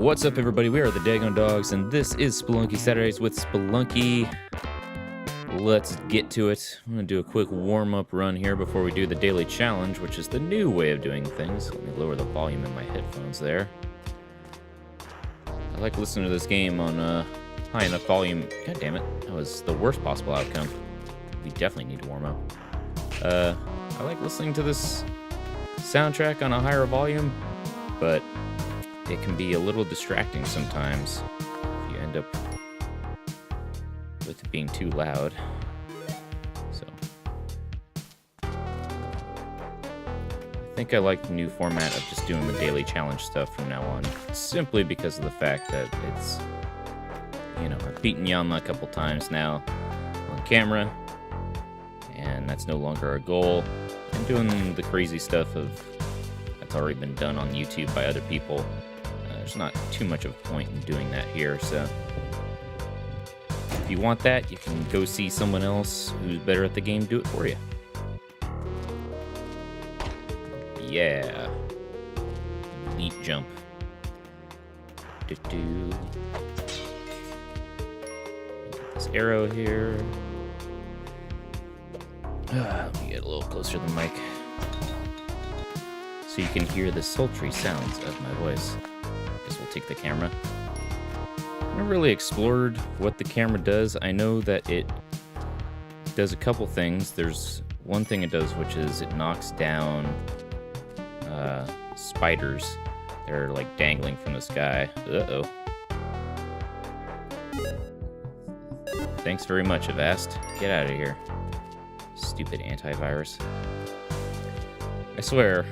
What's up, everybody? We are the Dagon Dogs, and this is Spelunky Saturdays with Spelunky. Let's get to it. I'm going to do a quick warm-up run here before we do the daily challenge, which is the new way of doing things. Let me lower the volume in my headphones there. I like listening to this game on high enough volume. God damn it. That was the worst possible outcome. We definitely need to warm up. I like listening to this soundtrack on a higher volume, but it can be a little distracting sometimes if you end up with it being too loud. So I think I like the new format of just doing the daily challenge stuff from now on, simply because of the fact that it's, you know, I've beaten Yama a couple times now on camera, and that's no longer a goal. I'm doing the crazy stuff of that's already been done on YouTube by other people. There's not too much of a point in doing that here, so if you want that, you can go see someone else who's better at the game do it for you. Yeah. Neat jump. This arrow here. Let me get a little closer to the mic so you can hear the sultry sounds of my voice. Guess we'll take the camera. I haven't really explored what the camera does. I know that it does a couple things. There's one thing it does, which is it knocks down spiders. They're like dangling from the sky. Uh-oh. Thanks very much, Avast. Get out of here. Stupid antivirus. I swear,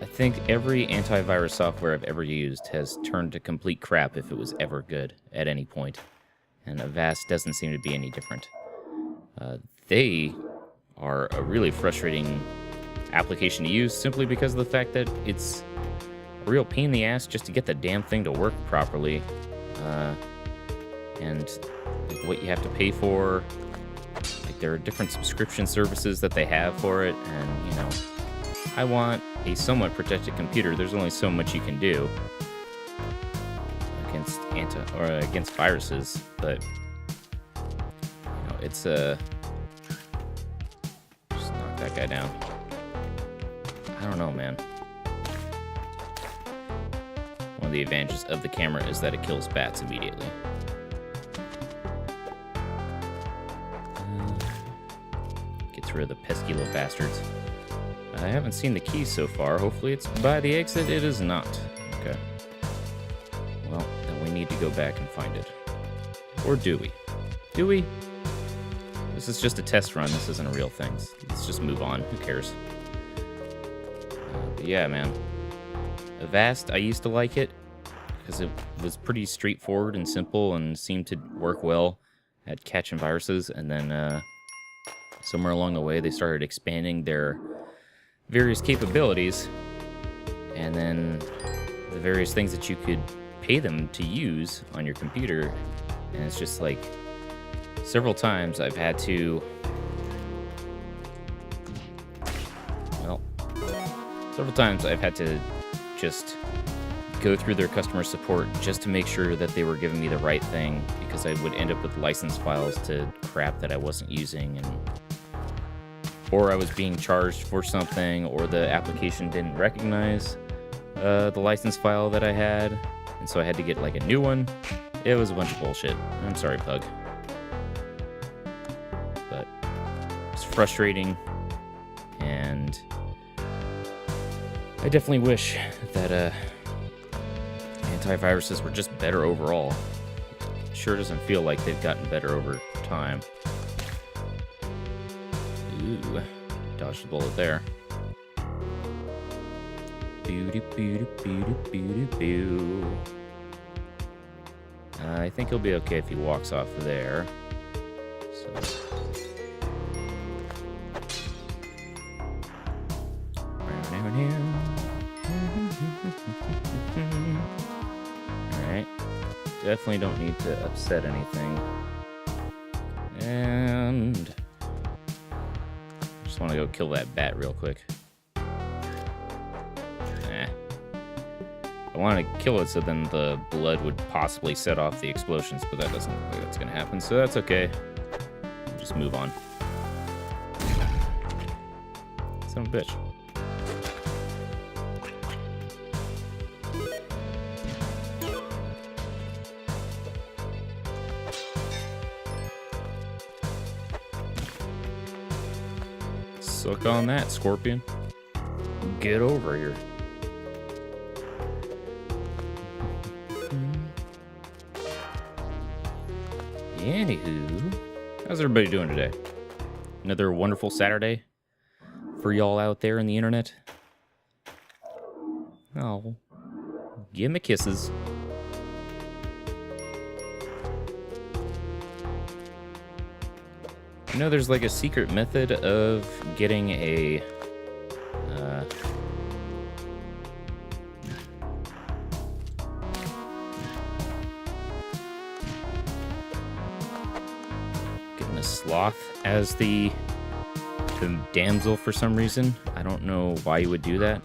I think every antivirus software I've ever used has turned to complete crap if it was ever good at any point. And Avast doesn't seem to be any different. They are a really frustrating application to use simply because of the fact that it's a real pain in the ass just to get the damn thing to work properly. And what you have to pay for. Like, there are different subscription services that they have for it, and, you know, I want a somewhat protected computer. There's only so much you can do against viruses, but you know, it's just knock that guy down. I don't know, man. One of the advantages of the camera is that it kills bats immediately. Gets rid of the pesky little bastards. I haven't seen the key so far. Hopefully it's by the exit. It is not. Okay. Well, then we need to go back and find it. Or do we? Do we? This is just a test run. This isn't a real thing. Let's just move on. Who cares? But yeah, man. Avast, I used to like it because it was pretty straightforward and simple and seemed to work well at catching viruses. And then somewhere along the way, they started expanding their various capabilities, and then the various things that you could pay them to use on your computer. And it's just like several times I've had to, just go through their customer support just to make sure that they were giving me the right thing, because I would end up with license files to crap that I wasn't using, or I was being charged for something, or the application didn't recognize the license file that I had, and so I had to get like a new one. It was a bunch of bullshit. I'm sorry, Pug. But it's frustrating, and I definitely wish that antiviruses were just better overall. It sure doesn't feel like they've gotten better over time. Ooh, dodged the bullet there. I think he'll be okay if he walks off there. So. Alright. Definitely don't need to upset anything. And just want to go kill that bat real quick. want to kill it so then the blood would possibly set off the explosions, but that doesn't look like that's going to happen, so that's okay. Just move on. Son of a bitch. Suck on that, Scorpion. Get over here. Anywho, how's everybody doing today? Another wonderful Saturday for y'all out there in the internet. Oh, give me kisses. You know, there's like a secret method of getting a sloth as the damsel for some reason. I don't know why you would do that.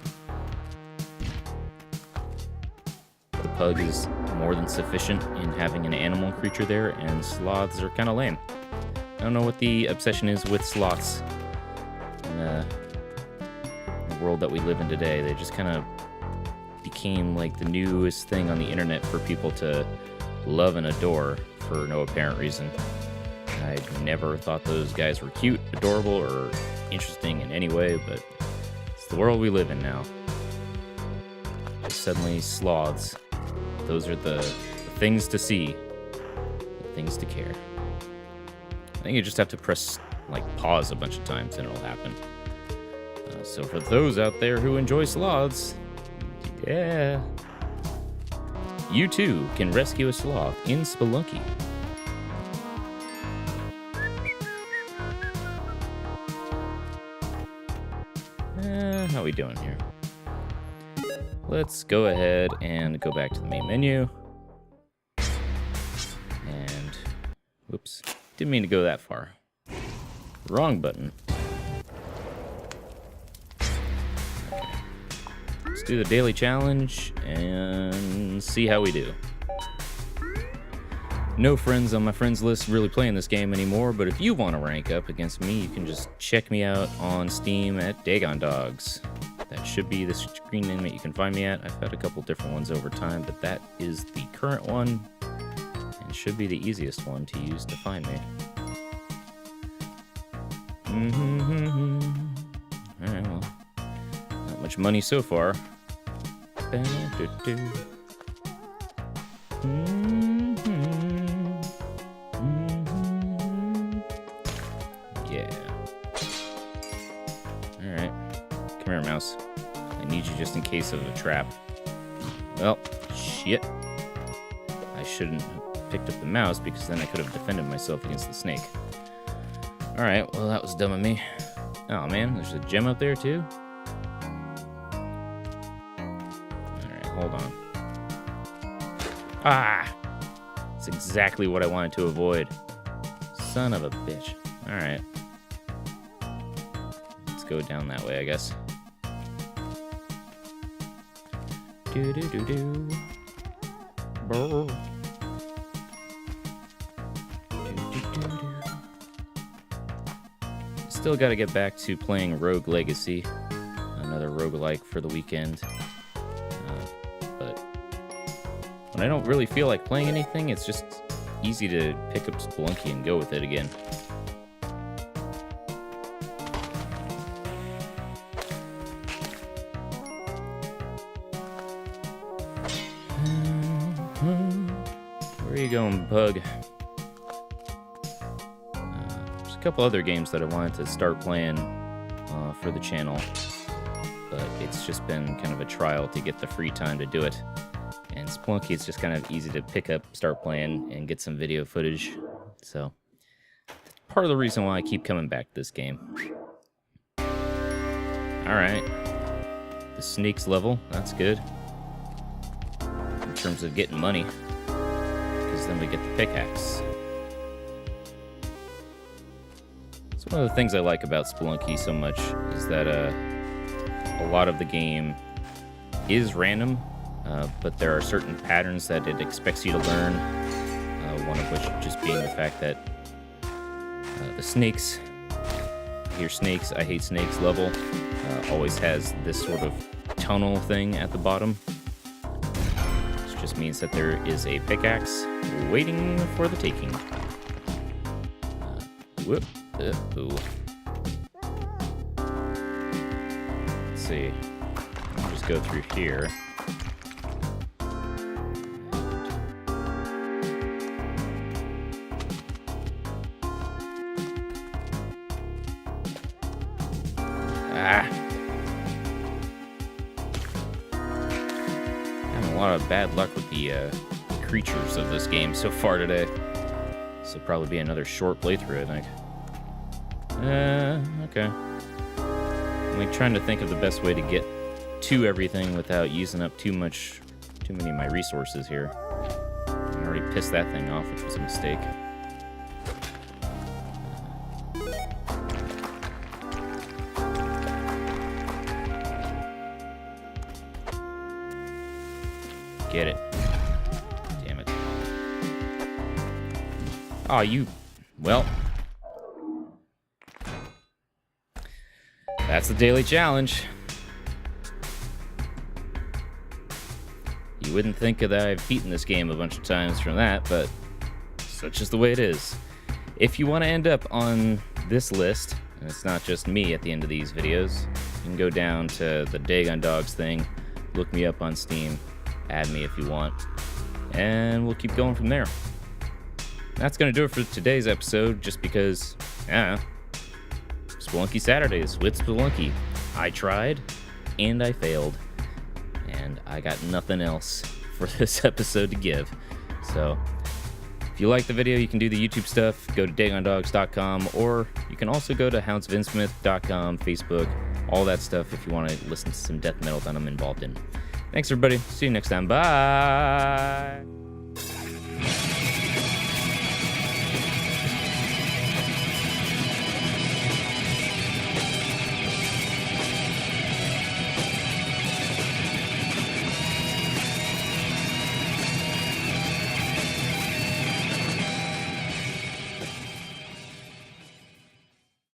The pug is more than sufficient in having an animal creature there, and sloths are kind of lame. I don't know what the obsession is with sloths in the world that we live in today. They just kind of became like the newest thing on the internet for people to love and adore for no apparent reason. I never thought those guys were cute, adorable, or interesting in any way, but it's the world we live in now. Suddenly, sloths. Those are the things to see, the things to care. I think you just have to press, like, pause a bunch of times and it'll happen. So for those out there who enjoy sloths, yeah, you too can rescue a sloth in Spelunky. How are we doing here? Let's go ahead and go back to the main menu. And, whoops, didn't mean to go that far. Wrong button. Okay. Let's do the daily challenge and see how we do. No friends on my friends list really playing this game anymore, but if you want to rank up against me, you can just check me out on Steam at Dagon Dogs. That should be the screen name that you can find me at. I've had a couple different ones over time, but that is the current one, and should be the easiest one to use to find me. Alright, well, not much money so far. Mouse. I need you just in case of a trap. Well, shit. I shouldn't have picked up the mouse because then I could have defended myself against the snake. Alright, well that was dumb of me. Oh man, there's a gem up there too? Alright, hold on. Ah! That's exactly what I wanted to avoid. Son of a bitch. Alright. Let's go down that way, I guess. Do-do-do-do. Brr. Do-do-do-do. Still got to get back to playing Rogue Legacy, another roguelike for the weekend. But when I don't really feel like playing anything, it's just easy to pick up Spelunky and go with it again. Where are you going, bug? There's a couple other games that I wanted to start playing for the channel, but it's just been kind of a trial to get the free time to do it. And Spelunky is just kind of easy to pick up, start playing, and get some video footage. So, that's part of the reason why I keep coming back to this game. Alright. The sneaks level, that's good. In terms of getting money. Because then we get the pickaxe. So one of the things I like about Spelunky so much is that a lot of the game is random. but there are certain patterns that it expects you to learn, one of which just being the fact that the snakes, hear snakes, I hate snakes level, always has this sort of tonal thing at the bottom. This just means that there is a pickaxe waiting for the taking. Whoop. Ooh. Let's see. I'll just go through here. Having a lot of bad luck with the creatures of this game so far today. This will probably be another short playthrough, I think. Okay. I'm like trying to think of the best way to get to everything without using up too many of my resources here. I already pissed that thing off, which was a mistake. Get it. Damn it. Oh, you... Well... That's the daily challenge. You wouldn't think that I've beaten this game a bunch of times from that, but such is the way it is. If you want to end up on this list, and it's not just me at the end of these videos, you can go down to the Dagon Dogs thing, look me up on Steam, add me if you want, and we'll keep going from there. That's going to do it for today's episode, just because, Spelunky Saturdays with Spelunky. I tried, and I failed, and I got nothing else for this episode to give. So, if you like the video, you can do the YouTube stuff, go to dagondogs.com, or you can also go to houndsvinsmith.com, Facebook, all that stuff if you want to listen to some death metal that I'm involved in. Thanks, everybody. See you next time. Bye!